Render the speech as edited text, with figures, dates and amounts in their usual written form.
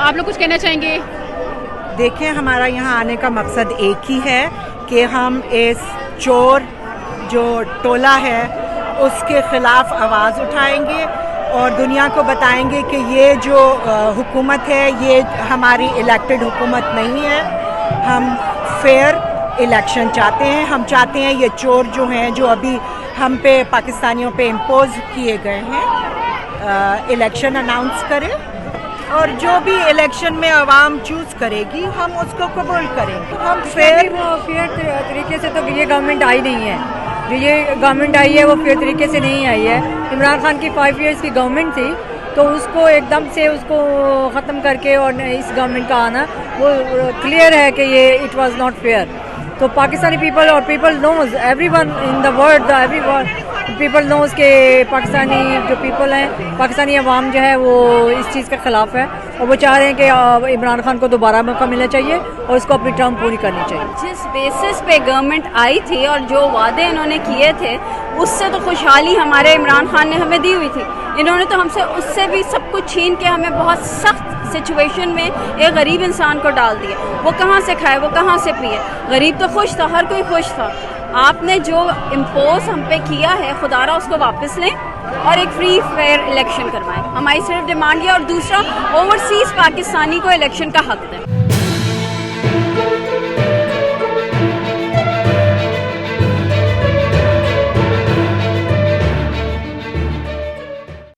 آپ لوگ کچھ کہنا چاہیں گے؟ دیکھیں ہمارا یہاں آنے کا مقصد ایک ہی ہے کہ ہم اس چور جو ٹولہ ہے اس کے خلاف آواز اٹھائیں گے اور دنیا کو بتائیں گے کہ یہ جو حکومت ہے یہ ہماری الیکٹڈ حکومت نہیں ہے. ہم فیئر الیکشن چاہتے ہیں. ہم چاہتے ہیں یہ چور جو ہیں جو ابھی ہم پہ پاکستانیوں پہ امپوز کیے گئے ہیں الیکشن اناؤنس کریں اور جو بھی الیکشن میں عوام چوز کرے گی ہم اس کو قبول کریں گے. ہم فیئر طریقے سے تو یہ گورنمنٹ آئی نہیں ہے. جو یہ گورنمنٹ آئی ہے وہ فیئر طریقے سے نہیں آئی ہے. عمران خان کی 5 ایئرس کی گورنمنٹ تھی تو اس کو ایک دم سے اس کو ختم کر کے اور اس گورنمنٹ کا آنا وہ کلیئر ہے کہ یہ اٹ واز ناٹ فیئر. تو پاکستانی پیپل اور people knows everyone in the world people knows کہ پاکستانی جو پیپل ہیں پاکستانی عوام جو ہے وہ اس چیز کے خلاف ہے اور وہ چاہ رہے ہیں کہ عمران خان کو دوبارہ موقع ملنا چاہیے اور اس کو اپنی ٹرم پوری کرنی چاہیے. جس بیسس پہ گورنمنٹ آئی تھی اور جو وعدے انہوں نے کیے تھے اس سے تو خوشحالی ہمارے عمران خان نے ہمیں دی ہوئی تھی. انہوں نے تو ہم سے اس سے بھی سب کچھ چھین کے ہمیں بہت سخت سچویشن میں ایک غریب انسان کو ڈال دیا. وہ کہاں سے کھائے وہ کہاں سے پیے؟ غریب تو خوش تھا, ہر کوئی خوش تھا. آپ نے جو امپوز ہم پہ کیا ہے خدا را اس کو واپس لیں اور ایک فری فیئر الیکشن کروائیں. ہماری صرف ڈیمانڈ یہ, اور دوسرا اوورسیز پاکستانی کو الیکشن کا حق دیں.